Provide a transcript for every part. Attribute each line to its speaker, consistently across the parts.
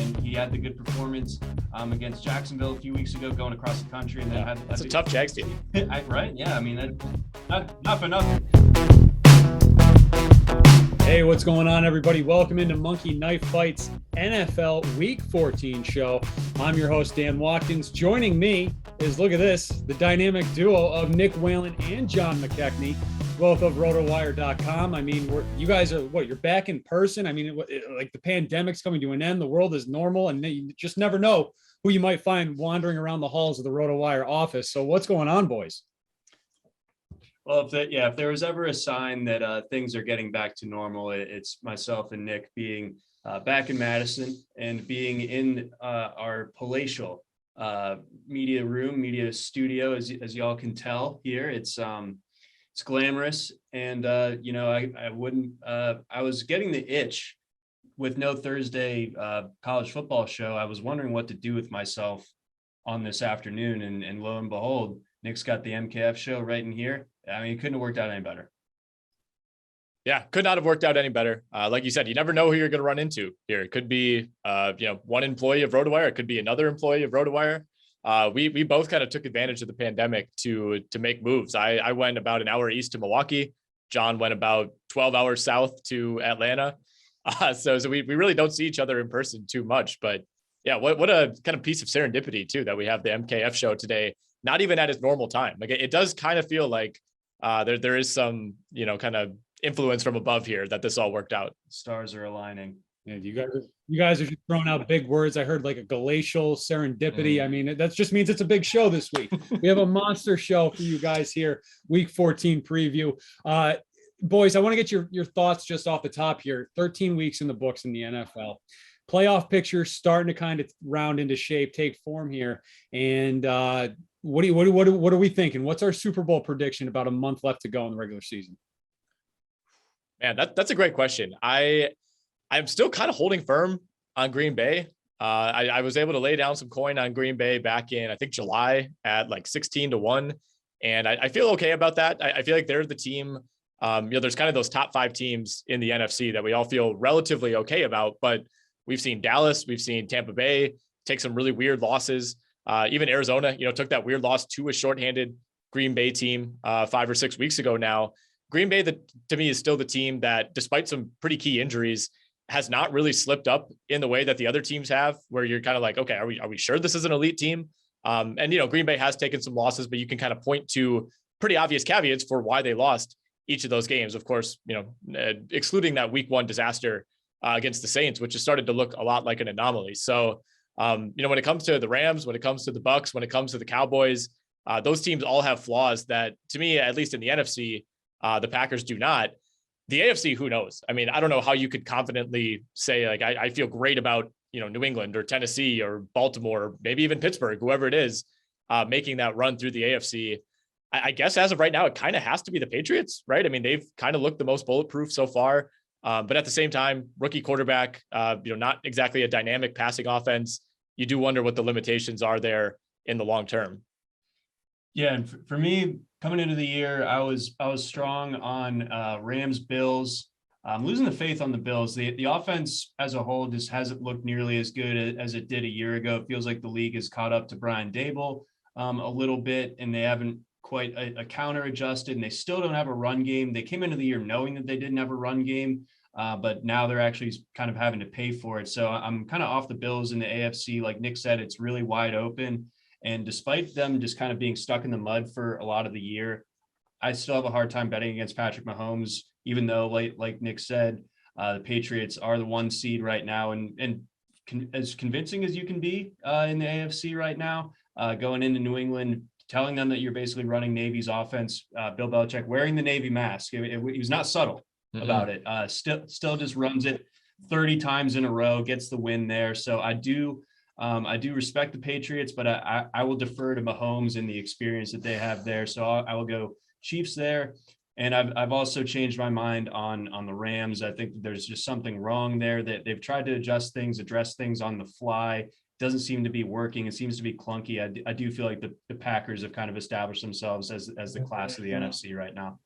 Speaker 1: and he had the good performance against Jacksonville a few weeks ago, going across the country, and then
Speaker 2: that's a tough Jags team.
Speaker 1: Right? Yeah, I mean, not for nothing.
Speaker 3: Hey, what's going on, everybody? Welcome into Monkey Knife Fights NFL Week 14 show. I'm your host, Dan Watkins. Joining me is, look at this, the dynamic duo of Nick Whalen and John McKechnie, both of Rotowire.com. I mean, you guys are, you're back in person? I mean, like the pandemic's coming to an end, the world is normal, and you just never know who you might find wandering around the halls of the Rotowire office. So what's going on, boys?
Speaker 1: Well, if there was ever a sign that things are getting back to normal, it's myself and Nick being back in Madison and being in our palatial media studio, as y'all can tell here. It's glamorous, and I was getting the itch with no Thursday college football show. I was wondering what to do with myself on this afternoon, and lo and behold, Nick's got the MKF show right in here. I mean, it couldn't have worked out any better.
Speaker 2: Yeah, could not have worked out any better. Like you said, you never know who you're going to run into here. It could be, one employee of Rotowire. It could be another employee of Rotowire. We both kind of took advantage of the pandemic to make moves. I went about an hour east to Milwaukee. John went about 12 hours south to Atlanta. So we really don't see each other in person too much. But yeah, what a kind of piece of serendipity too that we have the MKF show today, not even at its normal time. Like it does kind of feel like there is some, kind of influence from above here that this all worked out.
Speaker 1: Stars are aligning.
Speaker 3: Yeah, you guys are just throwing out big words. I heard like a glacial serendipity. I mean, that just means it's a big show this week. We have a monster show for you guys here. Week 14 preview. Boys, I want to get your thoughts just off the top here. 13 weeks in the books in the NFL. Playoff picture starting to kind of round into shape, take form here. And what are we thinking? What's our Super Bowl prediction about a month left to go in the regular season?
Speaker 2: Man, that's a great question. I'm still kind of holding firm on Green Bay. I was able to lay down some coin on Green Bay back in, I think, July at like 16-1. And I feel okay about that. I feel like they're the team. There's kind of those top 5 teams in the NFC that we all feel relatively okay about. But we've seen Dallas, we've seen Tampa Bay take some really weird losses. Even Arizona, took that weird loss to a shorthanded Green Bay team 5 or 6 weeks ago now. Green Bay, to me, is still the team that, despite some pretty key injuries, has not really slipped up in the way that the other teams have, where you're kind of like, okay, are we sure this is an elite team? Green Bay has taken some losses, but you can kind of point to pretty obvious caveats for why they lost each of those games. Of course, excluding that week 1 disaster against the Saints, which has started to look a lot like an anomaly. So, when it comes to the Rams, when it comes to the Bucs, when it comes to the Cowboys, those teams all have flaws that, to me, at least in the NFC, the Packers do not. The AFC, who knows? I mean, I don't know how you could confidently say, like, I feel great about, New England or Tennessee or Baltimore, or maybe even Pittsburgh, whoever it is, making that run through the AFC. I guess as of right now, it kind of has to be the Patriots, right? I mean, they've kind of looked the most bulletproof so far. But at the same time, rookie quarterback, not exactly a dynamic passing offense. You do wonder what the limitations are there in the long term.
Speaker 1: Yeah, and for me, coming into the year, I was strong on Rams, Bills. I'm losing the faith on the Bills. The offense as a whole just hasn't looked nearly as good as it did a year ago. It feels like the league has caught up to Brian Dable a little bit, and they haven't quite a counter adjusted, and they still don't have a run game. They came into the year knowing that they didn't have a run game, but now they're actually kind of having to pay for it. So I'm kind of off the Bills in the AFC. Like Nick said, it's really wide open. And despite them just kind of being stuck in the mud for a lot of the year, I still have a hard time betting against Patrick Mahomes, even though, like Nick said, the Patriots are the 1 seed right now. And as convincing as you can be in the AFC right now, going into New England, telling them that you're basically running Navy's offense, Bill Belichick wearing the Navy mask. He was not subtle about it. Still just runs it 30 times in a row, gets the win there. So I do respect the Patriots, but I will defer to Mahomes and the experience that they have there. So I will go Chiefs there. And I've also changed my mind on the Rams. I think there's just something wrong there, that they've tried to address things on the fly. Doesn't seem to be working. It seems to be clunky. I do feel like the Packers have kind of established themselves as the class of the NFC right now.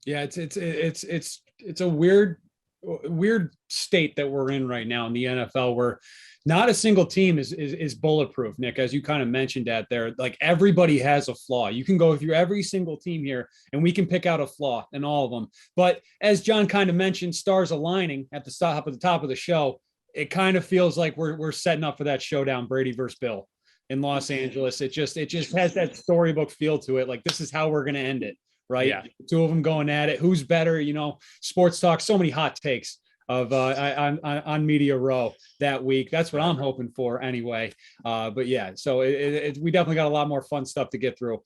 Speaker 3: Yeah, it's a weird weird state that we're in right now in the NFL, where not a single team is bulletproof, Nick, as you kind of mentioned that there. Like, everybody has a flaw. You can go through every single team here and we can pick out a flaw in all of them. But as John kind of mentioned, stars aligning at the top of the show, it kind of feels like we're setting up for that showdown, Brady versus Bill in Los Angeles. It just has that storybook feel to it. Like, this is how we're going to end it, right?
Speaker 2: Yeah.
Speaker 3: Two of them going at it. Who's better? Sports talk, so many hot takes of on Media Row that week. That's what I'm hoping for anyway. But yeah, so we definitely got a lot more fun stuff to get through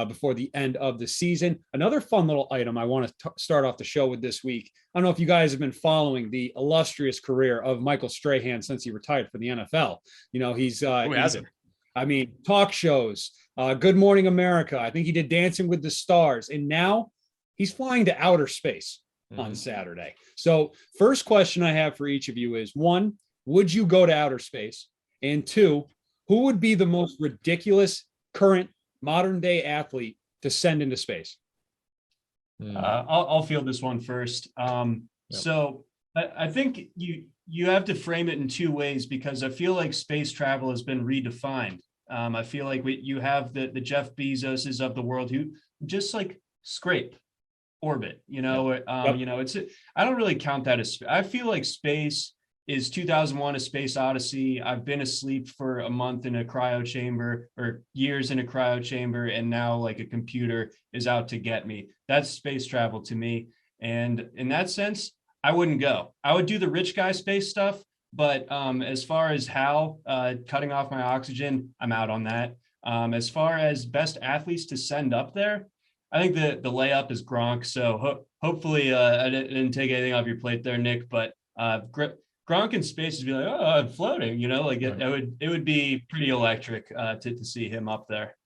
Speaker 3: before the end of the season. Another fun little item I want to start off the show with this week. I don't know if you guys have been following the illustrious career of Michael Strahan since he retired for the NFL. He's
Speaker 2: Who hasn't?
Speaker 3: Talk shows, Good Morning America. I think he did Dancing with the Stars, and now he's flying to outer space on Saturday. So first question I have for each of you is, one, would you go to outer space? And two, who would be the most ridiculous current modern day athlete to send into space?
Speaker 1: I'll field this one first. So I think you have to frame it in two ways, because I feel like space travel has been redefined. I feel like you have the Jeff Bezoses of the world who just like scrape orbit, it's I don't really count that as, I feel like space is 2001 A Space Odyssey. I've been asleep for a month in a cryo chamber, or years in a cryo chamber, and now like a computer is out to get me. That's space travel to me. And in that sense, I wouldn't go. I would do the rich guy space stuff, but as far as Hal cutting off my oxygen, I'm out on that. As far as best athletes to send up there, I think the layup is Gronk. So hopefully I didn't take anything off your plate there, Nick, but Gronk in space would be like, oh, I'm floating, it would be pretty electric to see him up there.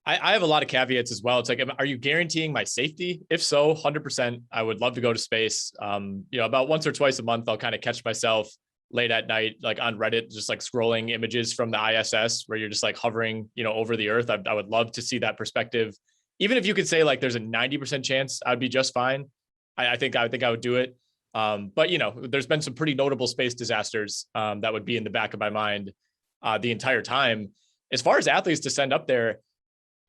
Speaker 2: I have a lot of caveats as well. It's like, are you guaranteeing my safety? If so, 100%, I would love to go to space. About once or twice a month, I'll kind of catch myself late at night, like on Reddit, just like scrolling images from the ISS where you're just like hovering, over the earth. I would love to see that perspective. Even if you could say like there's a 90% chance I'd be just fine, I think I would do it. But there's been some pretty notable space disasters that would be in the back of my mind the entire time. As far as athletes to send up there,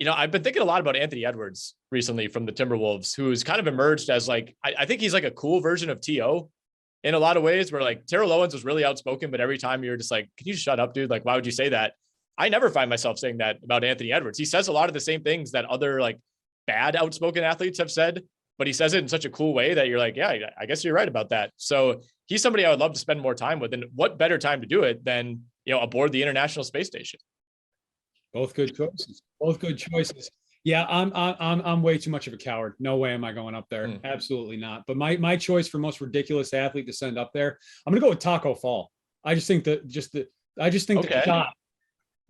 Speaker 2: I've been thinking a lot about Anthony Edwards recently from the Timberwolves, who's kind of emerged as like, I think he's like a cool version of T.O. in a lot of ways, where like Terrell Owens was really outspoken, but every time you're just like, can you shut up, dude? Like, why would you say that? I never find myself saying that about Anthony Edwards. He says a lot of the same things that other like bad outspoken athletes have said, but he says it in such a cool way that you're like, yeah, I guess you're right about that. So he's somebody I would love to spend more time with. And what better time to do it than, aboard the International Space Station?
Speaker 3: Both good choices. Yeah, I'm way too much of a coward. No way am I going up there. Absolutely not. But my choice for most ridiculous athlete to send up there, I'm gonna go with Taco Fall. I just think the shot.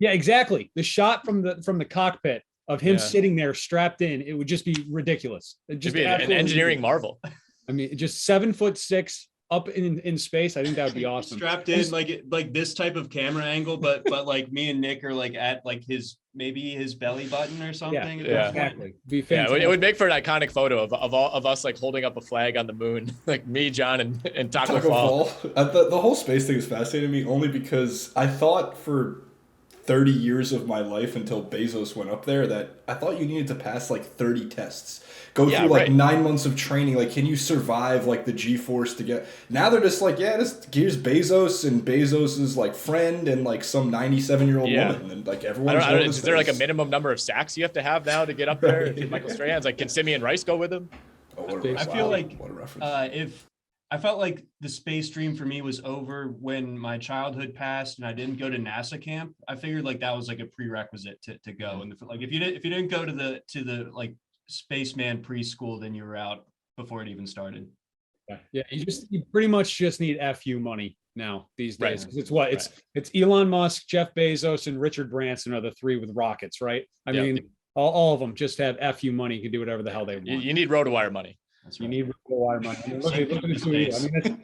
Speaker 3: Yeah, exactly. The shot from the cockpit of him sitting there strapped in, it would just be ridiculous. It'd just be
Speaker 2: an engineering marvel.
Speaker 3: I mean, just 7'6" up in space. I think that would be awesome.
Speaker 1: Strapped in like this type of camera angle, but like me and Nick are like at like his belly button or something.
Speaker 3: Yeah, exactly. Be
Speaker 2: fantastic. Yeah, it would make for an iconic photo of all of us like holding up a flag on the moon, like me, John, and Taco Fall.
Speaker 4: The whole space thing is fascinating to me only because I thought for 30 years of my life until Bezos went up there that I thought you needed to pass like 30 tests, go through like 9 months of training. Like, can you survive like the G-force to get, now they're just like, here's Bezos and Bezos's like friend and like some 97-year-old woman. And like everyone's
Speaker 2: I don't know, is there like a minimum number of sacks you have to have now to get up there? Michael Strahan's like, can Simeon Rice go with him?
Speaker 1: I feel like what a reference. I felt like the space dream for me was over when my childhood passed and I didn't go to NASA camp. I figured like that was like a prerequisite to go. And like if you didn't go to the like spaceman preschool, then you were out before it even started.
Speaker 3: Yeah, you pretty much just need FU money now these days. Because it's Elon Musk, Jeff Bezos, and Richard Branson are the three with rockets, right? I mean, all of them just have FU money, can do whatever the hell they want.
Speaker 2: You need Rotowire money.
Speaker 3: That's right. You need Rotowire money. I mean, look at the two of you. I mean,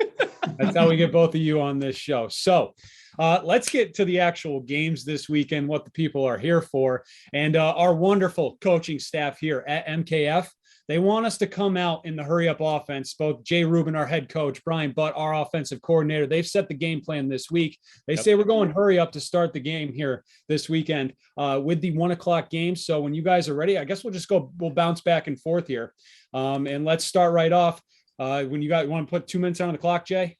Speaker 3: that's how we get both of you on this show. So let's get to the actual games this weekend, what the people are here for. And our wonderful coaching staff here at MKF, They want us to come out in the hurry up offense. Both Jay Rubin, our head coach, Brian Butt, our offensive coordinator, they've set the game plan this week. They say we're going hurry up to start the game here this weekend with the 1 o'clock game. So when you guys are ready, I guess we'll bounce back and forth here. And let's start right off. When you want to put 2 minutes on the clock, Jay?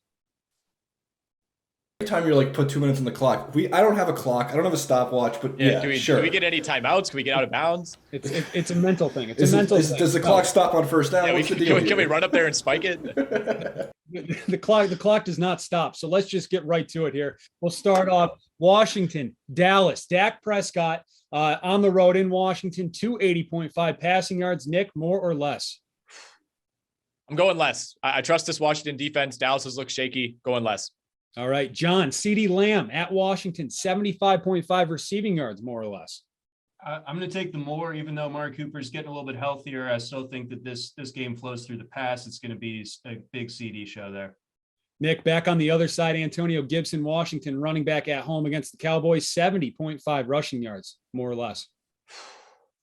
Speaker 4: Every time you're like, put 2 minutes on the clock. I don't have a clock. I don't have a stopwatch, but yeah, sure.
Speaker 2: Do we get any timeouts? Can we get out of bounds?
Speaker 3: It's a mental thing. It's a mental thing.
Speaker 4: Does the clock stop on first down?
Speaker 2: Yeah, can we run up there and spike it?
Speaker 3: The clock does not stop. So let's just get right to it here. We'll start off Washington, Dallas, Dak Prescott on the road in Washington, 280.5 passing yards. Nick, more or less?
Speaker 2: I'm going less. I trust this Washington defense. Dallas has looked shaky. Going less.
Speaker 3: All right, John, CeeDee Lamb at Washington, 75.5 receiving yards, more or less.
Speaker 1: I'm going to take the more, even though Amari Cooper's getting a little bit healthier. I still think that this game flows through the pass. It's going to be a big CD show there.
Speaker 3: Nick, back on the other side, Antonio Gibson, Washington, running back at home against the Cowboys, 70.5 rushing yards, more or less.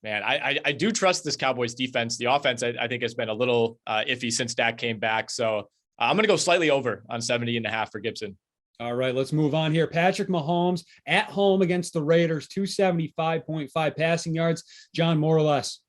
Speaker 2: Man, I do trust this Cowboys defense. The offense, I think, has been a little iffy since Dak came back. So I'm going to go slightly over on 70.5 for Gibson.
Speaker 3: All right, let's move on here. Patrick Mahomes at home against the Raiders, 275.5 passing yards. John, more or less?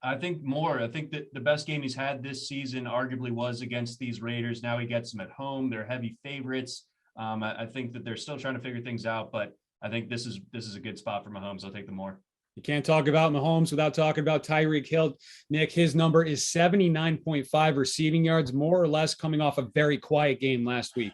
Speaker 1: I think more. I think that the best game he's had this season arguably was against these Raiders. Now he gets them at home. They're heavy favorites. I think that they're still trying to figure things out, but I think this is a good spot for Mahomes. I'll take the more.
Speaker 3: You can't talk about Mahomes without talking about Tyreek Hill. Nick, his number is 79.5 receiving yards, more or less, coming off a very quiet game last week.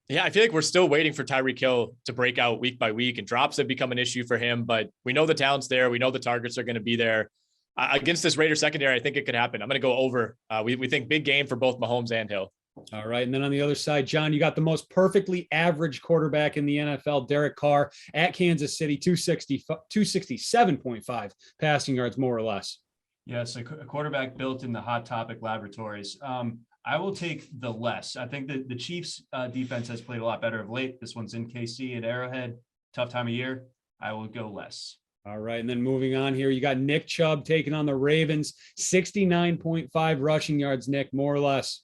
Speaker 2: Yeah, I feel like we're still waiting for Tyreek Hill to break out week by week, and drops have become an issue for him, but we know the talent's there. We know the targets are going to be there. Against this Raider secondary, I think it could happen. I'm going to go over. We think big game for both Mahomes and Hill.
Speaker 3: All right. And then on the other side, John, you got the most perfectly average quarterback in the NFL, Derek Carr at Kansas City, 267.5 passing yards, more or less.
Speaker 1: Yes, a quarterback built in the Hot Topic laboratories. I will take the less. I think that the Chiefs defense has played a lot better of late. This one's in KC at Arrowhead. Tough time of year. I will go less.
Speaker 3: All right. And then moving on here, you got Nick Chubb taking on the Ravens, 69.5 rushing yards, Nick, more or less.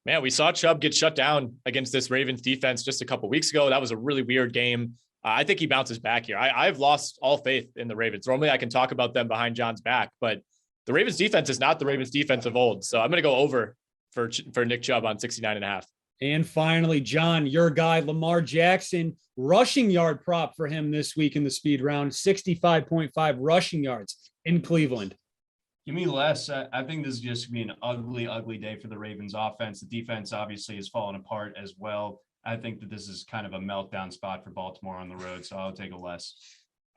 Speaker 2: Man, we saw Chubb get shut down against this Ravens defense just a couple weeks ago. That was a really weird game. I think he bounces back here. I've lost all faith in the Ravens. Normally I can talk about them behind John's back, but the Ravens defense is not the Ravens defense of old. So I'm going to go over for Nick Chubb on 69.5.
Speaker 3: And finally, John, your guy, Lamar Jackson, rushing yard prop for him this week in the speed round, 65.5 rushing yards in Cleveland.
Speaker 1: Give me less. I think this is just going to be an ugly, ugly day for the Ravens offense. The defense obviously has fallen apart as well. I think that this is kind of a meltdown spot for Baltimore on the road, so I'll take a less.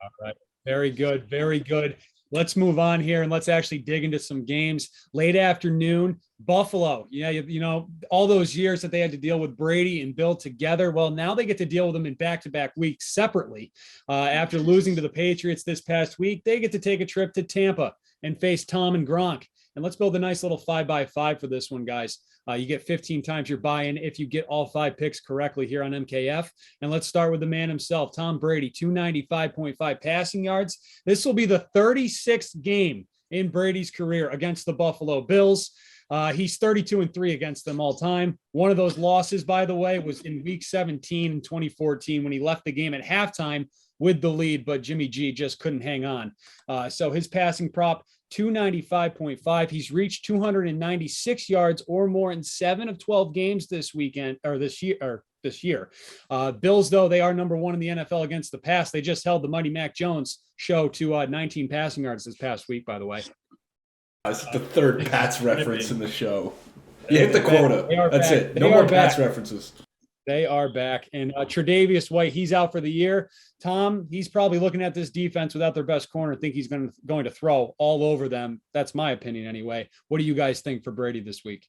Speaker 3: All right. Very good. Very good. Let's move on here and let's actually dig into some games. Late afternoon, Buffalo. Yeah, you know, all those years that they had to deal with Brady and Bill together. Well, now they get to deal with them in back-to-back weeks separately. After losing to the Patriots this past week, they get to take a trip to Tampa and face Tom and Gronk. And let's build a nice little 5x5 for this one, guys. You get 15 times your buy-in if you get all 5 picks correctly here on MKF. And let's start with the man himself, Tom Brady, 295.5 passing yards. This will be the 36th game in Brady's career against the Buffalo Bills. He's 32-3 against them all time. One of those losses, by the way, was in week 17 in 2014 when he left the game at halftime with the lead, but Jimmy G just couldn't hang on. So his passing prop, 295.5. He's reached 296 yards or more in 7 of 12 games this weekend or this year. Bills, though, they are number 1 in the NFL against the pass. They just held the mighty Mac Jones show to 19 passing yards this past week, by the way.
Speaker 4: It's the third Pats reference in the show. You hit the quota. That's
Speaker 3: back.
Speaker 4: it. No more Pats references.
Speaker 3: They are back. And Tre'Davious White, he's out for the year. Tom, he's probably looking at this defense without their best corner, think he's going to throw all over them. That's my opinion anyway. What do you guys think for Brady this week?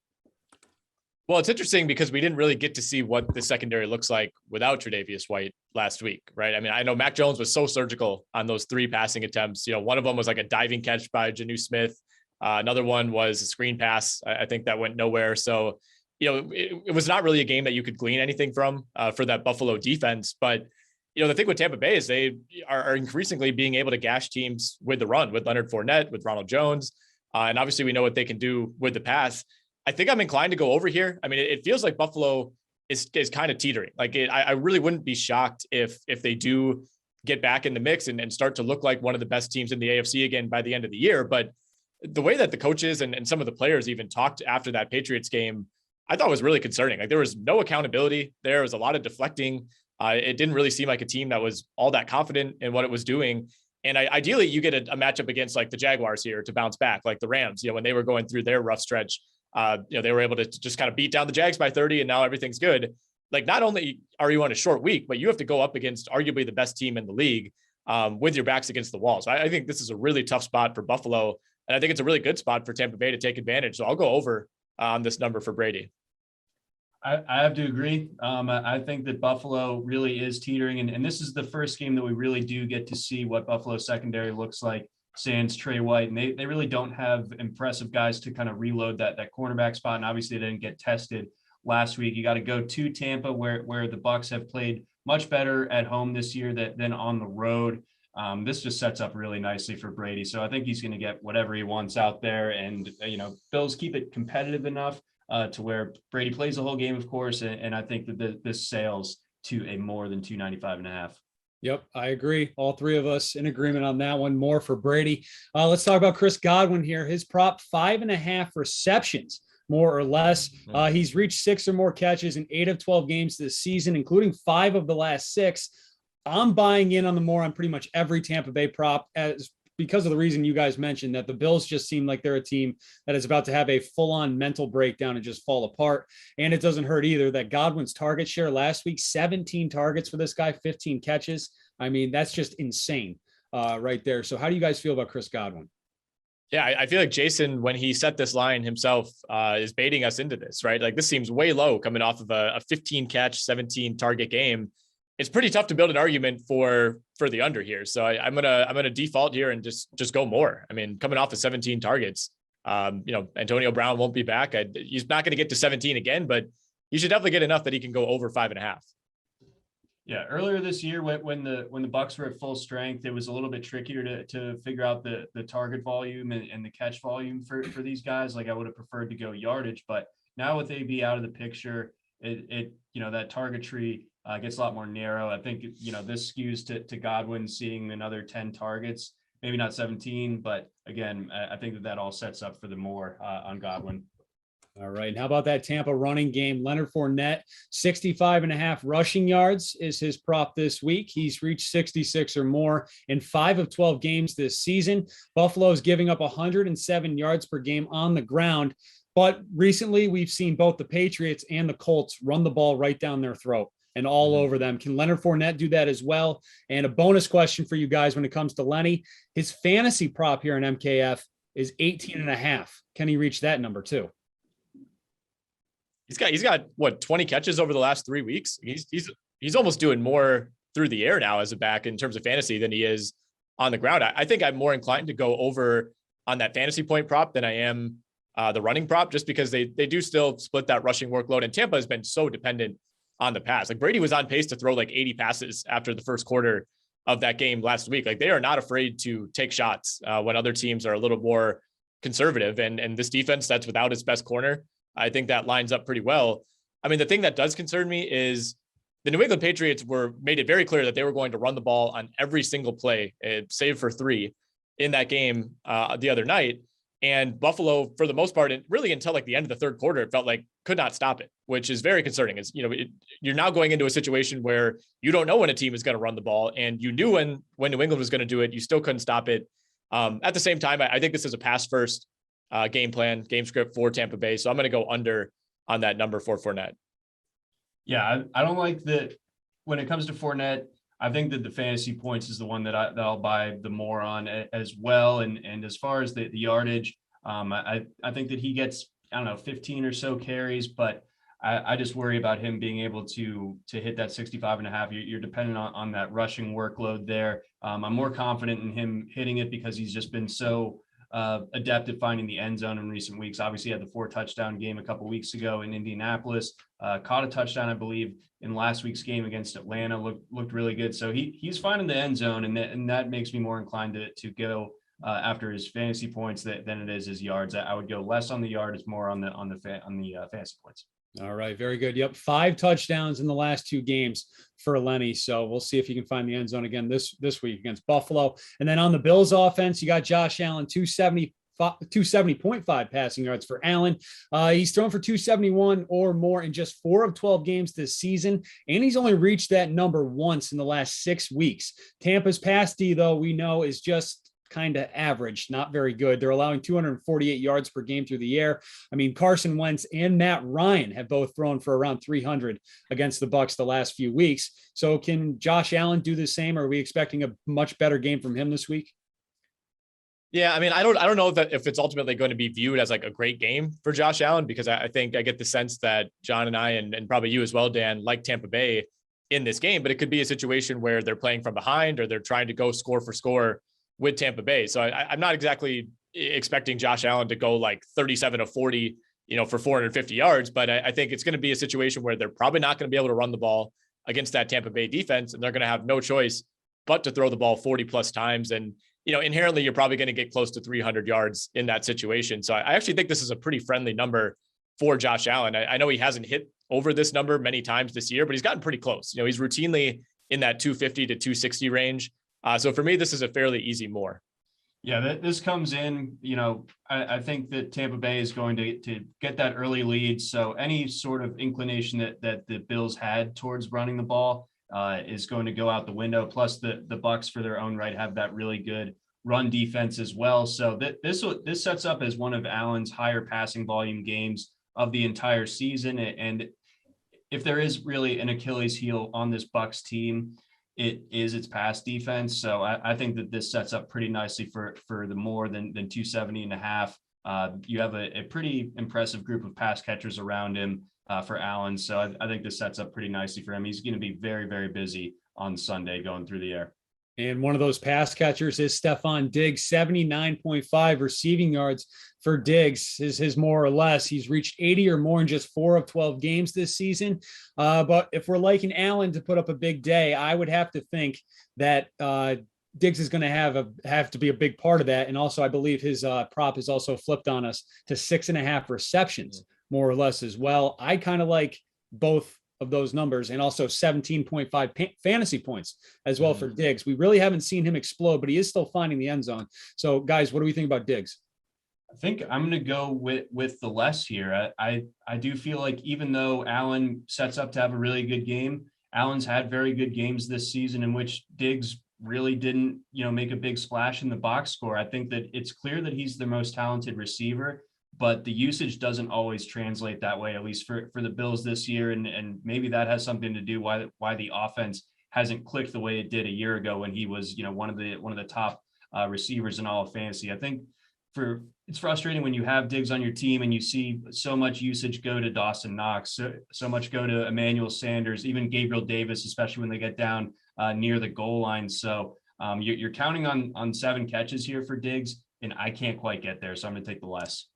Speaker 2: Well, it's interesting because we didn't really get to see what the secondary looks like without Tre'Davious White last week, right? I mean, I know Mac Jones was so surgical on those 3 passing attempts. You know, one of them was like a diving catch by Jonnu Smith. Another one was a screen pass. I think that went nowhere. So, you know, it was not really a game that you could glean anything from for that Buffalo defense. But, you know, the thing with Tampa Bay is they are increasingly being able to gash teams with the run, with Leonard Fournette, with Ronald Jones. And obviously we know what they can do with the pass. I think I'm inclined to go over here. I mean, it feels like Buffalo is kind of teetering. Like I really wouldn't be shocked if they do get back in the mix and start to look like one of the best teams in the AFC again by the end of the year. But the way that the coaches and some of the players even talked after that Patriots game, I thought was really concerning. Like there was no accountability. There was a lot of deflecting. It didn't really seem like a team that was all that confident in what it was doing. And ideally you get a matchup against like the Jaguars here to bounce back, like the Rams, when they were going through their rough stretch, they were able to just kind of beat down the Jags by 30 and now everything's good. Like not only are you on a short week, but you have to go up against arguably the best team in the league with your backs against the wall. So I think this is a really tough spot for Buffalo. And I think it's a really good spot for Tampa Bay to take advantage. So I'll go over on this number for Brady.
Speaker 1: I have to agree. I think that Buffalo really is teetering, and this is the first game that we really do get to see what Buffalo secondary looks like, sans Trey White, and they really don't have impressive guys to kind of reload that cornerback spot, and obviously they didn't get tested last week. You got to go to Tampa, where the Bucs have played much better at home this year than on the road. This just sets up really nicely for Brady, so I think he's going to get whatever he wants out there, and Bills keep it competitive enough to where Brady plays the whole game, of course. And I think that this sails to a more than 295.5.
Speaker 3: Yep, I agree. All three of us in agreement on that one. More for Brady. Let's talk about Chris Godwin here. His prop 5.5 receptions, more or less. He's reached 6 or more catches in 8 of 12 games this season, including 5 of the last 6. I'm buying in on the more on pretty much every Tampa Bay prop because of the reason you guys mentioned, that the Bills just seem like they're a team that is about to have a full-on mental breakdown and just fall apart. And it doesn't hurt either that Godwin's target share last week, 17 targets for this guy, 15 catches. I mean, that's just insane right there. So how do you guys feel about Chris Godwin?
Speaker 2: Yeah, I feel like Jason, when he set this line himself, is baiting us into this, right? Like this seems way low coming off of a 15 catch, 17 target game. It's pretty tough to build an argument for the under here. So I'm gonna default here and just go more. I mean, coming off of 17 targets, Antonio Brown won't be back. He's not going to get to 17 again, but he should definitely get enough that he can go over 5.5.
Speaker 1: Yeah, earlier this year when the Bucs were at full strength, it was a little bit trickier to figure out the target volume and the catch volume for these guys. Like I would have preferred to go yardage, but now with AB out of the picture, it that target tree gets a lot more narrow. I think this skews to Godwin seeing another 10 targets, maybe not 17, but again, I think that all sets up for the more on Godwin.
Speaker 3: All right. And how about that Tampa running game? Leonard Fournette, 65.5 rushing yards is his prop this week. He's reached 66 or more in 5 of 12 games this season. Buffalo is giving up 107 yards per game on the ground. But recently we've seen both the Patriots and the Colts run the ball right down their throat and all over them. Can Leonard Fournette do that as well? And a bonus question for you guys when it comes to Lenny, his fantasy prop here in MKF is 18.5. Can he reach that number too?
Speaker 2: He's got what, 20 catches over the last 3 weeks. He's almost doing more through the air now as a back in terms of fantasy than he is on the ground. I think I'm more inclined to go over on that fantasy point prop than I am the running prop, just because they do still split that rushing workload. And Tampa has been so dependent on the pass. Like Brady was on pace to throw like 80 passes after the first quarter of that game last week. Like they are not afraid to take shots when other teams are a little more conservative. And this defense that's without its best corner, I think that lines up pretty well. I mean, the thing that does concern me is the New England Patriots made it very clear that they were going to run the ball on every single play, save for 3 in that game the other night. And Buffalo, for the most part, and really until like the end of the third quarter, it felt like could not stop it, which is very concerning. You're now going into a situation where you don't know when a team is going to run the ball, and you knew when New England was going to do it, you still couldn't stop it. At the same time, I think this is a pass first game plan, game script for Tampa Bay. So I'm going to go under on that number for Fournette.
Speaker 1: Yeah, I don't like that when it comes to Fournette. I think that the fantasy points is the one that I'll buy the more on as well. And as far as the yardage, I think that he gets, 15 or so carries, but I just worry about him being able to hit that 65.5. You're dependent on that rushing workload there. I'm more confident in him hitting it because he's just been so adept at finding the end zone in recent weeks. Obviously, he had the 4 touchdown game a couple weeks ago in Indianapolis, caught a touchdown, I believe, in last week's game against Atlanta, looked really good. So he's finding the end zone, and that makes me more inclined to go after his fantasy points than it is his yards. I would go less on the yards, more on the fantasy points.
Speaker 3: All right, very good. Yep, 5 touchdowns in the last 2 games for Lenny. So we'll see if he can find the end zone again this week against Buffalo. And then on the Bills offense, you got Josh Allen, 270.5 passing yards for Allen. He's thrown for 271 or more in just 4 of 12 games this season, and he's only reached that number once in the last 6 weeks. Tampa's pass D, though, we know is just kind of average, not very good. They're allowing 248 yards per game through the air. I mean, Carson Wentz and Matt Ryan have both thrown for around 300 against the Bucs the last few weeks. So can Josh Allen do the same? Are we expecting a much better game from him this week?
Speaker 2: Yeah, I mean, I don't know if it's ultimately going to be viewed as like a great game for Josh Allen, because I think I get the sense that John and I, and probably you as well, Dan, like Tampa Bay in this game, but it could be a situation where they're playing from behind or they're trying to go score for score with Tampa Bay. So I'm not exactly expecting Josh Allen to go like 37 of 40, for 450 yards, but I think it's going to be a situation where they're probably not going to be able to run the ball against that Tampa Bay defense, and they're going to have no choice but to throw the ball 40 plus times. And, inherently you're probably going to get close to 300 yards in that situation. So I actually think this is a pretty friendly number for Josh Allen. I know he hasn't hit over this number many times this year, but he's gotten pretty close. He's routinely in that 250 to 260 range. So for me, this is a fairly easy more.
Speaker 1: Yeah, this comes in, I think that Tampa Bay is going to get that early lead. So any sort of inclination that the Bills had towards running the ball is going to go out the window. Plus the Bucs for their own right have that really good run defense as well. So this sets up as one of Allen's higher passing volume games of the entire season. And if there is really an Achilles heel on this Bucs team, it is its pass defense. So I think that this sets up pretty nicely for the more than 270 and a half. You have a pretty impressive group of pass catchers around him for Allen. So I think this sets up pretty nicely for him. He's going to be very, very busy on Sunday going through the air.
Speaker 3: And one of those pass catchers is Stephon Diggs, 79.5 receiving yards for Diggs is his more or less. He's reached 80 or more in just 4 of 12 games this season. But if we're liking Allen to put up a big day, I would have to think that Diggs is going to have to be a big part of that. And also, I believe his prop is also flipped on us to 6.5 receptions, more or less as well. I kind of like both of those numbers, and also 17.5 fantasy points as well for Diggs. We really haven't seen him explode, but he is still finding the end zone. So guys, what do we think about Diggs?
Speaker 1: I think I'm going to go with the less here. I do feel like even though Allen sets up to have a really good game, Allen's had very good games this season in which Diggs really didn't, make a big splash in the box score. I think that it's clear that he's the most talented receiver, but the usage doesn't always translate that way, at least for the Bills this year. And maybe that has something to do why the offense hasn't clicked the way it did a year ago when he was, one of the top receivers in all of fantasy. I think it's frustrating when you have Diggs on your team and you see so much usage go to Dawson Knox, so much go to Emmanuel Sanders, even Gabriel Davis, especially when they get down near the goal line. So you're counting on 7 catches here for Diggs, and I can't quite get there. So I'm going to take the less.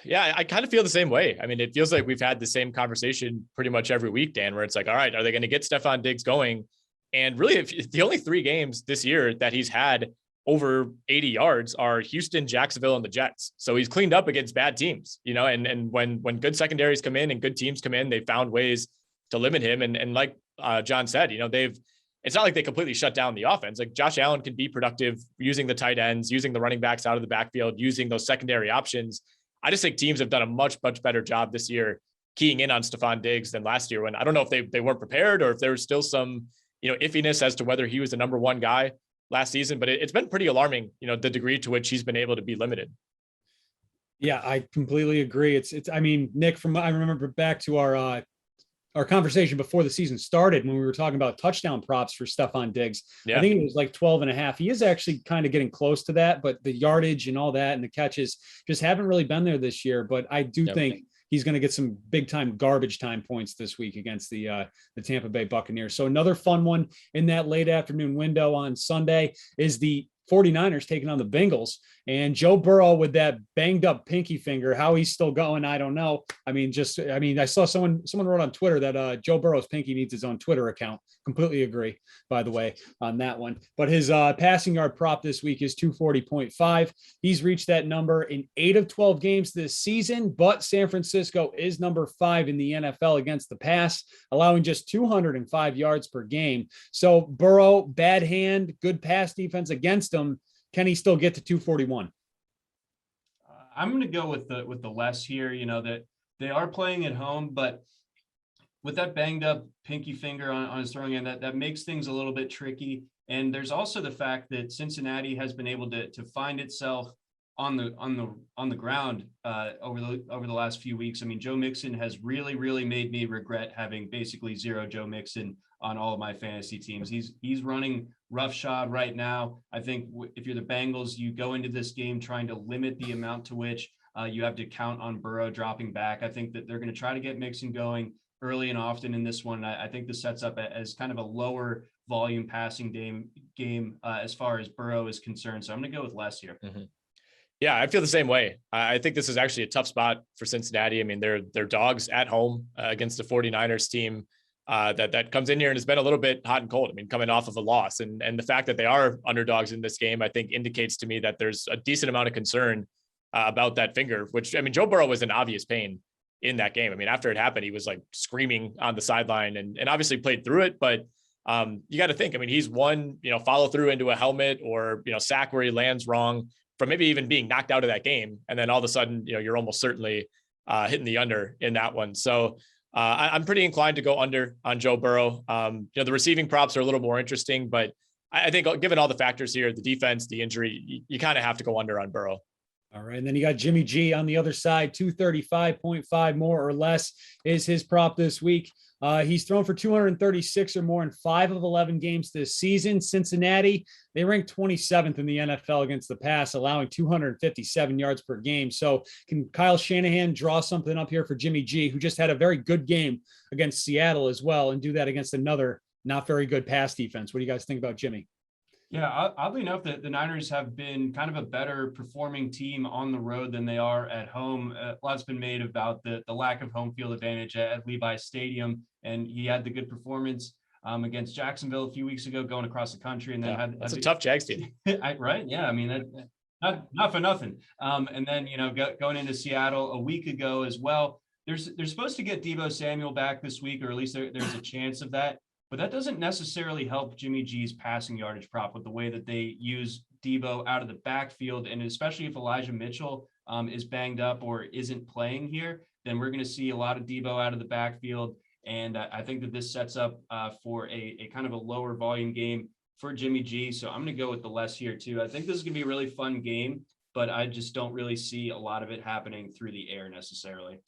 Speaker 2: Yeah, I kind of feel the same way. I mean, it feels like we've had the same conversation pretty much every week, Dan, where it's like, all right, are they going to get Stephon Diggs going? And really, if the only 3 games this year that he's had over 80 yards are Houston, Jacksonville, and the Jets. So he's cleaned up against bad teams, and when good secondaries come in and good teams come in, they found ways to limit him. And like John said, it's not like they completely shut down the offense. Like Josh Allen can be productive using the tight ends, using the running backs out of the backfield, using those secondary options. I just think teams have done a much, much better job this year keying in on Stephon Diggs than last year, when I don't know if they weren't prepared or if there was still some, iffiness as to whether he was the number 1 guy last season, but it's been pretty alarming, the degree to which he's been able to be limited.
Speaker 3: Yeah, I completely agree. I mean, Nick, I remember back to our conversation before the season started when we were talking about touchdown props for Stephon Diggs. Yeah. I think it was like 12.5. He is actually kind of getting close to that, but the yardage and all that and the catches just haven't really been there this year. But I do think he's going to get some big time garbage time points this week against the Tampa Bay Buccaneers. So another fun one in that late afternoon window on Sunday is the 49ers taking on the Bengals, and Joe Burrow with that banged up pinky finger. How he's still going, I don't know. I saw someone wrote on Twitter that Joe Burrow's pinky needs his own Twitter account. Completely agree, by the way, on that one. But his passing yard prop this week is 240.5. He's reached that number in 8 of 12 games this season, but San Francisco is number 5 in the NFL against the pass, allowing just 205 yards per game. So Burrow, bad hand, good pass defense against him. Can he still get to 241?
Speaker 1: I'm going to go with the less here. That they are playing at home, but with that banged up pinky finger on his throwing end, that makes things a little bit tricky. And there's also the fact that Cincinnati has been able to find itself on the ground over the last few weeks. I mean, Joe Mixon has really made me regret having basically zero Joe Mixon on all of my fantasy teams. He's running roughshod right now. I think if you're the Bengals, you go into this game trying to limit the amount to which you have to count on Burrow dropping back. I think that they're going to try to get Mixon going early and often in this one. I think this sets up as kind of a lower volume passing game as far as Burrow is concerned. So I'm going to go with less here.
Speaker 2: Mm-hmm. Yeah, I feel the same way. I think this is actually a tough spot for Cincinnati. I mean, they're dogs at home against the 49ers team that comes in here and has been a little bit hot and cold. I mean, coming off of a loss, and the fact that they are underdogs in this game, I think indicates to me that there's a decent amount of concern about that finger, which, I mean, Joe Burrow was in obvious pain in that game. I mean, after it happened, he was like screaming on the sideline and obviously played through it. But you got to think, I mean, he's one, follow through into a helmet or, sack where he lands wrong from maybe even being knocked out of that game. And then all of a sudden, you're almost certainly hitting the under in that one. So I'm pretty inclined to go under on Joe Burrow. The receiving props are a little more interesting, but I think given all the factors here, the defense, the injury, you kind of have to go under on Burrow.
Speaker 3: All right. And then you got Jimmy G on the other side, 235.5 more or less is his prop this week. He's thrown for 236 or more in 5 of 11 games this season. Cincinnati, they rank 27th in the NFL against the pass, allowing 257 yards per game. So can Kyle Shanahan draw something up here for Jimmy G, who just had a very good game against Seattle as well, and do that against another not very good pass defense? What do you guys think about Jimmy?
Speaker 1: Yeah, oddly enough, the Niners have been kind of a better performing team on the road than they are at home. A lot's been made about the lack of home field advantage at Levi's Stadium, and he had the good performance against Jacksonville a few weeks ago, going across the country, and then
Speaker 2: that's a tough Jags team,
Speaker 1: right? Yeah, I mean, not for nothing. And then going into Seattle a week ago as well. They're supposed to get Deebo Samuel back this week, or at least there's a chance of that. But that doesn't necessarily help Jimmy G's passing yardage prop with the way that they use Deebo out of the backfield. And especially if Elijah Mitchell is banged up or isn't playing here, then we're going to see a lot of Deebo out of the backfield. And I think that this sets up for a kind of a lower volume game for Jimmy G. So I'm going to go with the less here too. I think this is going to be a really fun game, but I just don't really see a lot of it happening through the air necessarily.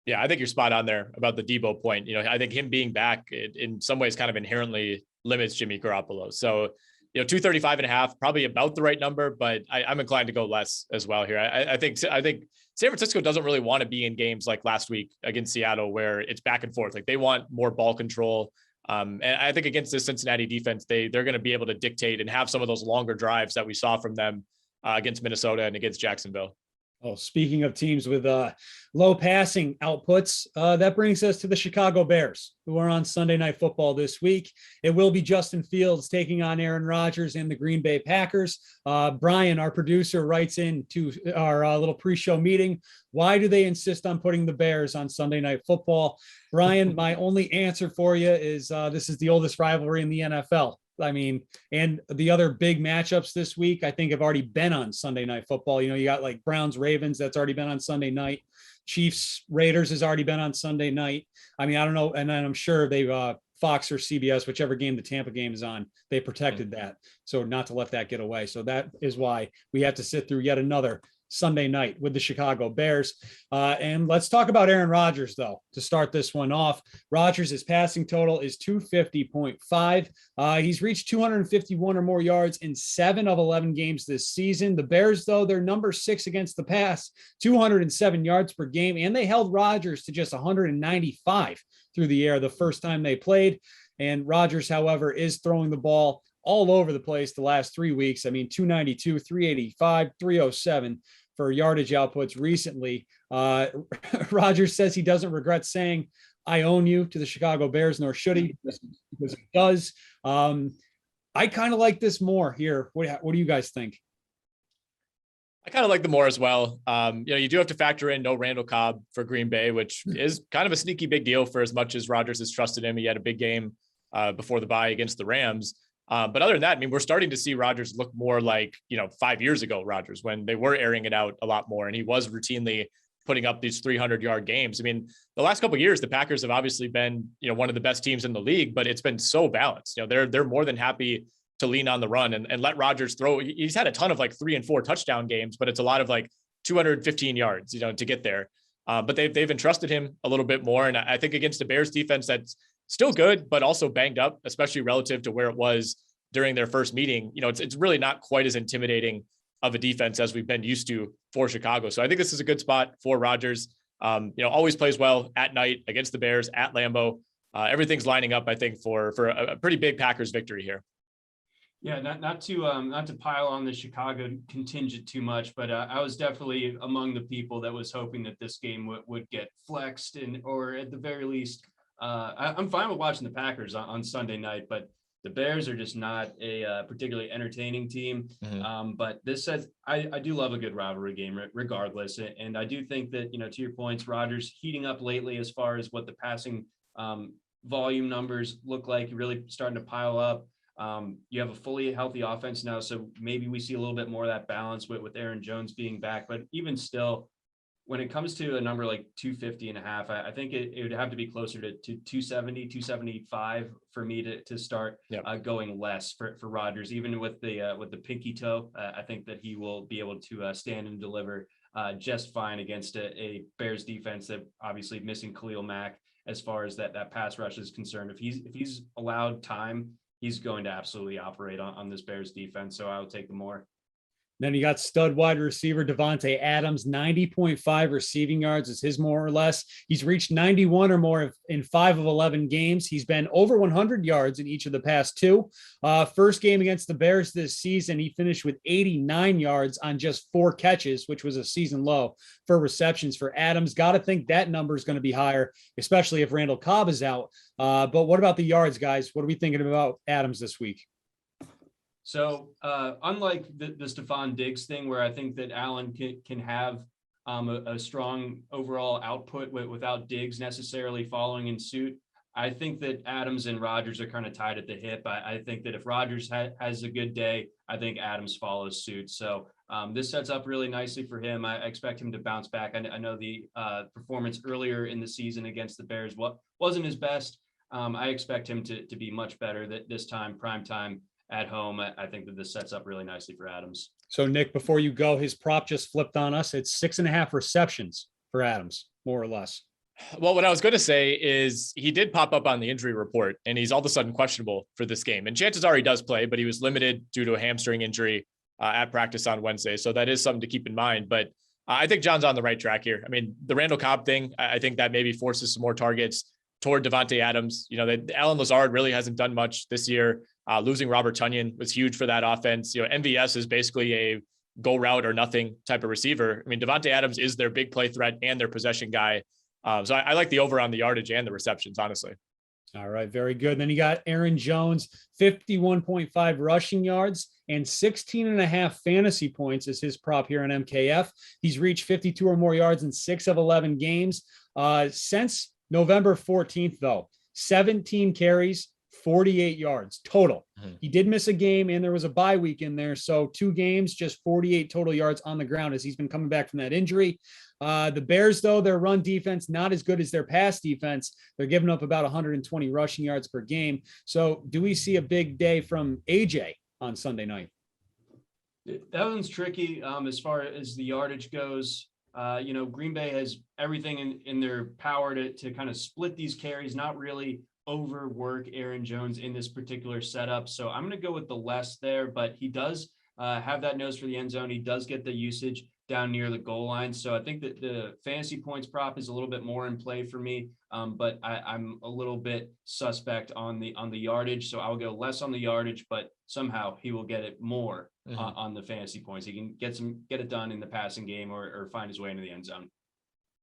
Speaker 2: Yeah, I think you're spot on there about the Deebo point. I think him being back in some ways kind of inherently limits Jimmy Garoppolo. So, 235.5, probably about the right number, but I'm inclined to go less as well here. I think San Francisco doesn't really want to be in games like last week against Seattle, where it's back and forth. Like they want more ball control. And I think against this Cincinnati defense, they're going to be able to dictate and have some of those longer drives that we saw from them against Minnesota and against Jacksonville.
Speaker 3: Oh, speaking of teams with low passing outputs, that brings us to the Chicago Bears, who are on Sunday Night Football this week. It will be Justin Fields taking on Aaron Rodgers and the Green Bay Packers. Brian, our producer, writes in to our little pre-show meeting, why do they insist on putting the Bears on Sunday Night Football? Brian, my only answer for you is this is the oldest rivalry in the NFL. I mean, and the other big matchups this week, I think have already been on Sunday Night Football. You got like Browns, Ravens, that's already been on Sunday night. Chiefs, Raiders has already been on Sunday night. I mean, I don't know. And then I'm sure they've Fox or CBS, whichever game the Tampa game is on, they protected that. So not to let that get away. So that is why we have to sit through yet another Sunday night with the Chicago Bears. And let's talk about Aaron Rodgers, though, to start this one off. Rodgers' passing total is 250.5. He's reached 251 or more yards in 7 of 11 games this season. The Bears, though, they're number 6 against the pass, 207 yards per game, and they held Rodgers to just 195 through the air the first time they played. And Rodgers, however, is throwing the ball all over the place the last 3 weeks. I mean, 292, 385, 307 for yardage outputs recently. Rodgers says he doesn't regret saying, "I own you" to the Chicago Bears, nor should he, because he does. I kind of like this more here. What do you guys think?
Speaker 2: I kind of like the more as well. You do have to factor in no Randall Cobb for Green Bay, which is kind of a sneaky big deal for as much as Rodgers has trusted him. He had a big game before the bye against the Rams. But other than that, I mean, we're starting to see Rodgers look more like, 5 years ago, Rodgers, when they were airing it out a lot more. And he was routinely putting up these 300-yard games. I mean, the last couple of years, the Packers have obviously been, one of the best teams in the league, but it's been so balanced. They're more than happy to lean on the run and let Rodgers throw. He's had a ton of like 3 and 4 touchdown games, but it's a lot of like 215 yards, to get there. But they've entrusted him a little bit more. And I think against the Bears defense, that's still good, but also banged up, especially relative to where it was during their first meeting. It's really not quite as intimidating of a defense as we've been used to for Chicago. So I think this is a good spot for Rodgers. Always plays well at night against the Bears at Lambeau. Everything's lining up, I think, for a pretty big Packers victory here.
Speaker 1: Yeah, not to pile on the Chicago contingent too much, but I was definitely among the people that was hoping that this game would get flexed, or at the very least, I'm fine with watching the Packers on Sunday night, but the Bears are just not a particularly entertaining team.
Speaker 2: Mm-hmm.
Speaker 1: But this says I do love a good rivalry game regardless, and I do think that to your points, Rodgers heating up lately as far as what the passing volume numbers look like, really starting to pile up. You have a fully healthy offense now, so maybe we see a little bit more of that balance with Aaron Jones being back. But even still, when it comes to a number like 250.5, I think it would have to be closer to 270, 275 for me to start going less for Rodgers, even with the pinky toe. I think that he will be able to stand and deliver just fine against a Bears defense that obviously missing Khalil Mack as far as that pass rush is concerned. If he's allowed time, he's going to absolutely operate on this Bears defense. So I will take the more.
Speaker 3: Then you got stud wide receiver Davante Adams, 90.5 receiving yards is his more or less. He's reached 91 or more in 5 of 11 games. He's been over 100 yards in each of the past 2. First game against the Bears this season, he finished with 89 yards on just 4 catches, which was a season low for receptions for Adams. Got to think that number is going to be higher, especially if Randall Cobb is out. But what about the yards, guys? What are we thinking about Adams this week?
Speaker 1: So unlike the Stephon Diggs thing, where I think that Allen can have a strong overall output without Diggs necessarily following in suit, I think that Adams and Rodgers are kind of tied at the hip. I think that if Rodgers has a good day, I think Adams follows suit. So this sets up really nicely for him. I expect him to bounce back. I know the performance earlier in the season against the Bears wasn't his best. I expect him to be much better this time, prime time. At home. I think that this sets up really nicely for Adams.
Speaker 3: So, Nick, before you go, his prop just flipped on us. It's 6.5 receptions for Adams, more or less.
Speaker 2: Well, what I was going to say is he did pop up on the injury report, and he's all of a sudden questionable for this game. And chances are he does play, but he was limited due to a hamstring injury at practice on Wednesday. So that is something to keep in mind. But I think John's on the right track here. I mean, the Randall Cobb thing, I think that maybe forces some more targets toward Davante Adams. That Allen Lazard really hasn't done much this year. Losing Robert Tonyan was huge for that offense. MVS is basically a go route or nothing type of receiver. I mean, Davante Adams is their big play threat and their possession guy. So I like the over on the yardage and the receptions, honestly.
Speaker 3: All right, very good. Then you got Aaron Jones, 51.5 rushing yards and 16.5 fantasy points is his prop here on MKF. He's reached 52 or more yards in 6 of 11 games. Since November 14th, though, 17 carries, 48 yards total. He did miss a game and there was a bye week in there. So 2 games, just 48 total yards on the ground as he's been coming back from that injury. The Bears, though, their run defense, not as good as their pass defense. They're giving up about 120 rushing yards per game. So do we see a big day from AJ on Sunday night?
Speaker 1: That one's tricky as far as the yardage goes. Green Bay has everything in their power to kind of split these carries, not really overwork Aaron Jones in this particular setup. So I'm going to go with the less there, but he does have that nose for the end zone. He does get the usage down near the goal line. So I think that the fantasy points prop is a little bit more in play for me. But I'm a little bit suspect on the yardage. So I'll go less on the yardage, but somehow he will get it more on the fantasy points. He can get it done in the passing game or find his way into the end zone.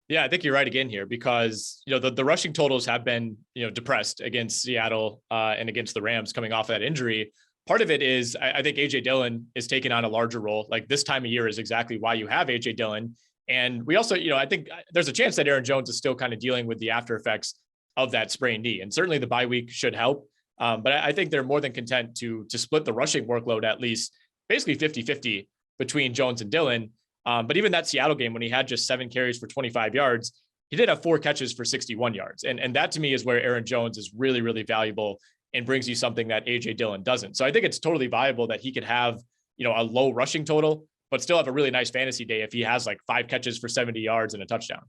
Speaker 2: Yeah, I think you're right again here because, the rushing totals have been, depressed against Seattle and against the Rams coming off that injury. Part of it is I think AJ Dillon is taking on a larger role. Like this time of year is exactly why you have AJ Dillon. And we also, I think there's a chance that Aaron Jones is still kind of dealing with the after effects of that sprained knee. And certainly the bye week should help. But I think they're more than content to split the rushing workload, at least basically 50-50 between Jones and Dillon. But even that Seattle game, when he had just 7 carries for 25 yards, he did have 4 catches for 61 yards. And that to me is where Aaron Jones is really, really valuable and brings you something that AJ Dillon doesn't. So I think it's totally viable that he could have, a low rushing total, but still have a really nice fantasy day if he has like 5 catches for 70 yards and a touchdown.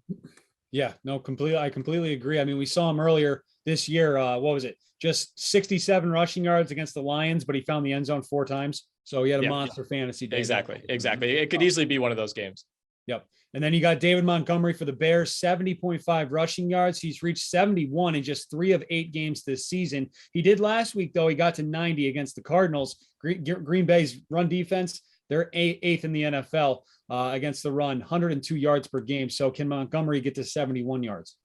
Speaker 3: Yeah, no, I completely agree. I mean, we saw him earlier this year. What was it? Just 67 rushing yards against the Lions, but he found the end zone 4 times. So he had a monster fantasy day.
Speaker 2: Exactly. It could easily be one of those games.
Speaker 3: Yep. And then you got David Montgomery for the Bears, 70.5 rushing yards. He's reached 71 in just 3 of 8 games this season. He did last week, though. He got to 90 against the Cardinals. Green Bay's run defense, they're 8th in the NFL against the run, 102 yards per game. So can Montgomery get to 71 yards?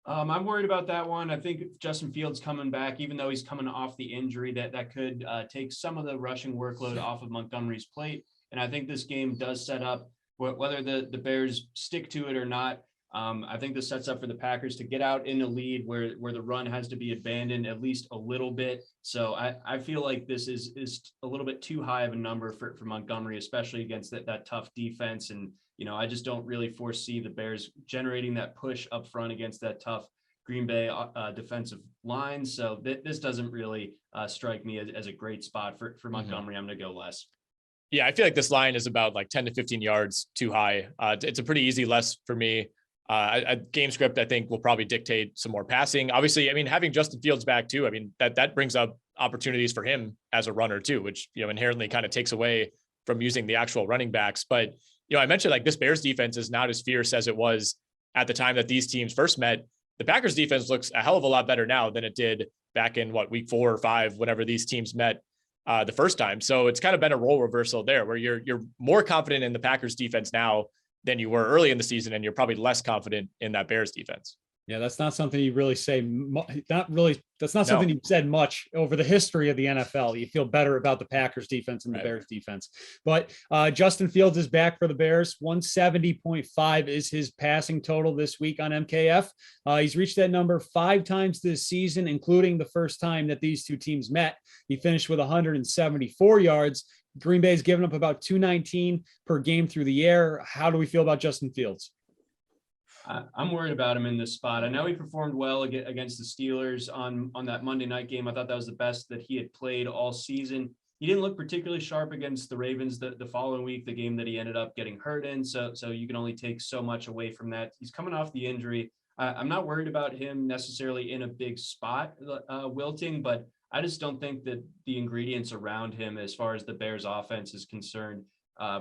Speaker 1: I'm worried about that one. I think Justin Fields coming back, even though he's coming off the injury, that could take some of the rushing workload off of Montgomery's plate. And I think this game does set up, whether the Bears stick to it or not. I think this sets up for the Packers to get out in a lead where the run has to be abandoned at least a little bit. So I feel like this is a little bit too high of a number for Montgomery, especially against that tough defense. And, I just don't really foresee the Bears generating that push up front against that tough Green Bay defensive line. So this doesn't really strike me as a great spot for Montgomery. I'm going to go less.
Speaker 2: Yeah, I feel like this line is about like 10 to 15 yards too high. It's a pretty easy less for me. Game script, I think, will probably dictate some more passing. Obviously, I mean, having Justin Fields back too, I mean, that brings up opportunities for him as a runner too, which, inherently kind of takes away from using the actual running backs. But, I mentioned like this Bears defense is not as fierce as it was at the time that these teams first met. The Packers defense looks a hell of a lot better now than it did back in week 4 or 5, whenever these teams met the first time. So it's kind of been a role reversal there where you're more confident in the Packers defense now than you were early in the season. And you're probably less confident in that Bears defense.
Speaker 3: Yeah, that's not something you really say. That's not something you've said much over the history of the NFL. You feel better about the Packers defense and the Bears defense. But Justin Fields is back for the Bears. 170.5 is his passing total this week on MKF. He's reached that number 5 times this season, including the first time that these two teams met. He finished with 174 yards. Green Bay's given up about 219 per game through the air. How do we feel about Justin Fields?
Speaker 1: I'm worried about him in this spot. I know he performed well against the Steelers on that Monday night game. I thought that was the best that he had played all season. He didn't look particularly sharp against the Ravens the following week, the game that he ended up getting hurt in. So you can only take so much away from that. He's coming off the injury. I'm not worried about him necessarily in a big spot wilting, but I just don't think that the ingredients around him, as far as the Bears offense is concerned,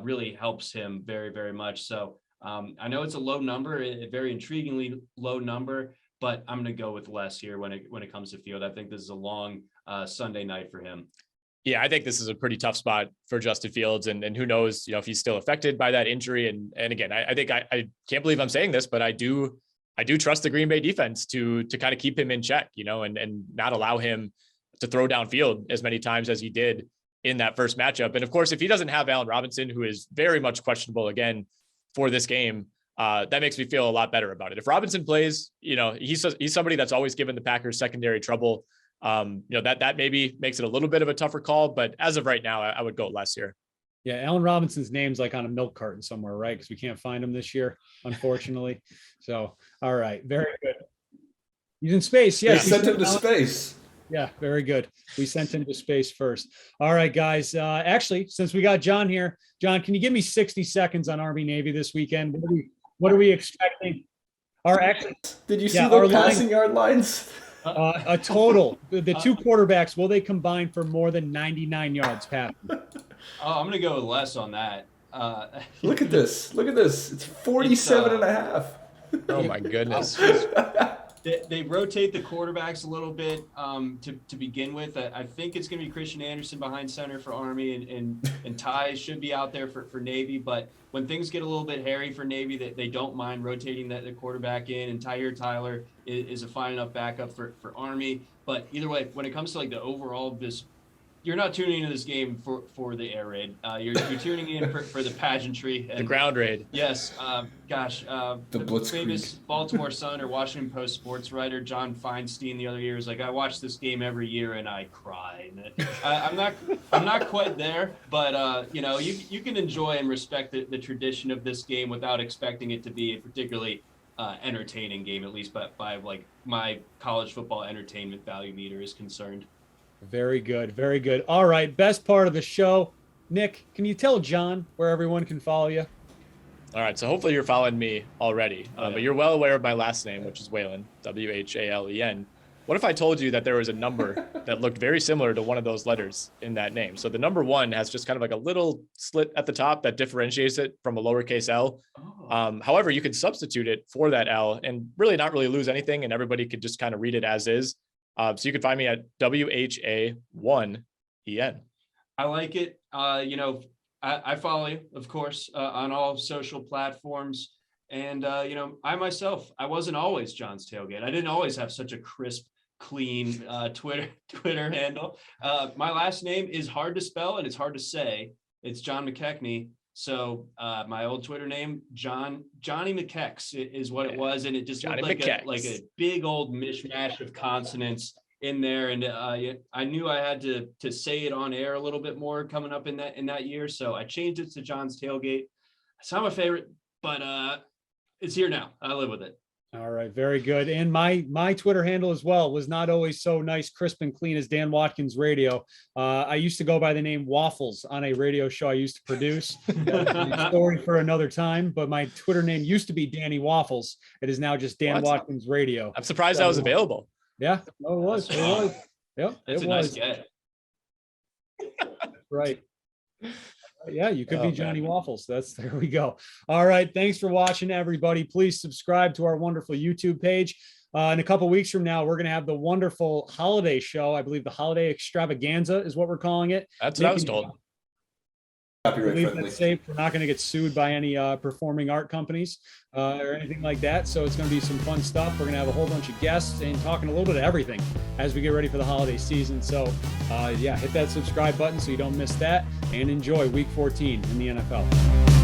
Speaker 1: really helps him very, very much. So I know it's a low number, a very intriguingly low number, but I'm going to go with less here when it comes to Field. I think this is a long Sunday night for him.
Speaker 2: Yeah, I think this is a pretty tough spot for Justin Fields, and who knows, if he's still affected by that injury. And again, I think I can't believe I'm saying this, but I do trust the Green Bay defense to kind of keep him in check, and not allow him to throw downfield as many times as he did in that first matchup. And of course, if he doesn't have Allen Robinson, who is very much questionable again for this game, that makes me feel a lot better about it. If Robinson plays, he's somebody that's always given the Packers secondary trouble. That maybe makes it a little bit of a tougher call, but as of right now, I would go less here.
Speaker 3: Yeah, Allen Robinson's name's like on a milk carton somewhere, right? Because we can't find him this year, unfortunately. So, all right, very good. He's in space. Yeah,
Speaker 4: sent him to space.
Speaker 3: Yeah, very good. We sent him to space first. All right, guys. Actually, since we got John here, John, can you give me 60 seconds on Army Navy this weekend? What are we expecting?
Speaker 4: Did you see the passing yard lines?
Speaker 3: A total. The 2 quarterbacks, will they combine for more than 99 yards passing?
Speaker 1: Oh, I'm going to go with less on that.
Speaker 4: Look at this. Look at this. It's 47 and a half.
Speaker 2: Oh my goodness.
Speaker 1: They rotate the quarterbacks a little bit to begin with. I think it's going to be Christian Anderson behind center for Army, and Ty should be out there for Navy. But when things get a little bit hairy for Navy, they don't mind rotating the quarterback in. And Tyler is a fine enough backup for Army. But either way, when it comes to like the overall you're not tuning into this game for the air raid. You're tuning in for the pageantry. And,
Speaker 2: the ground raid.
Speaker 1: Yes. The
Speaker 4: Blitzkrieg.
Speaker 1: famous Baltimore Sun or Washington Post sports writer John Feinstein the other year was like, I watch this game every year and I cry. And I'm not quite there, but you can enjoy and respect the tradition of this game without expecting it to be a particularly entertaining game, at least by like my college football entertainment value meter is concerned.
Speaker 3: Very good. Very good. All right. Best part of the show. Nick, can you tell John where everyone can follow you?
Speaker 2: All right. So hopefully you're following me already, but you're well aware of my last name, which is Whalen, Whalen. What if I told you that there was a number that looked very similar to one of those letters in that name? So the number 1 has just kind of like a little slit at the top that differentiates it from a lowercase L. However, you could substitute it for that L and really not really lose anything, and everybody could just kind of read it as is. So you can find me at WHA1EN.
Speaker 1: I like it. I follow you, of course, on all social platforms. And, I myself, I wasn't always John's Tailgate. I didn't always have such a crisp, clean Twitter handle. My last name is hard to spell and it's hard to say. It's John McKechnie. So my old Twitter name, Johnny McKex is what it was. And it just looked like a big old mishmash of consonants in there. And I knew I had to say it on air a little bit more coming up in that year. So I changed it to John's Tailgate. It's not my favorite, but it's here now. I live with it.
Speaker 3: All right. Very good. And my Twitter handle as well was not always so nice, crisp and clean as Dan Watkins Radio. I used to go by the name Waffles on a radio show I used to produce. That's a story for another time, but my Twitter name used to be Danny Waffles. It is now just Dan Watkins Radio.
Speaker 2: I'm surprised that was available.
Speaker 3: Yeah, no, it was. It was. Yep,
Speaker 1: That's
Speaker 3: it
Speaker 1: a
Speaker 3: was.
Speaker 1: nice get.
Speaker 3: Right. Yeah, you could be Johnny Waffles. There we go. All right. Thanks for watching, everybody. Please subscribe to our wonderful YouTube page. In a couple of weeks from now, we're going to have the wonderful holiday show. I believe the holiday extravaganza is what we're calling it.
Speaker 2: That's what I was told.
Speaker 4: Copyright friendly.
Speaker 3: Safe. We're not going to get sued by any performing art companies or anything like that. So it's going to be some fun stuff. We're going to have a whole bunch of guests and talking a little bit of everything as we get ready for the holiday season. So hit that subscribe button so you don't miss that, and enjoy week 14 in the NFL.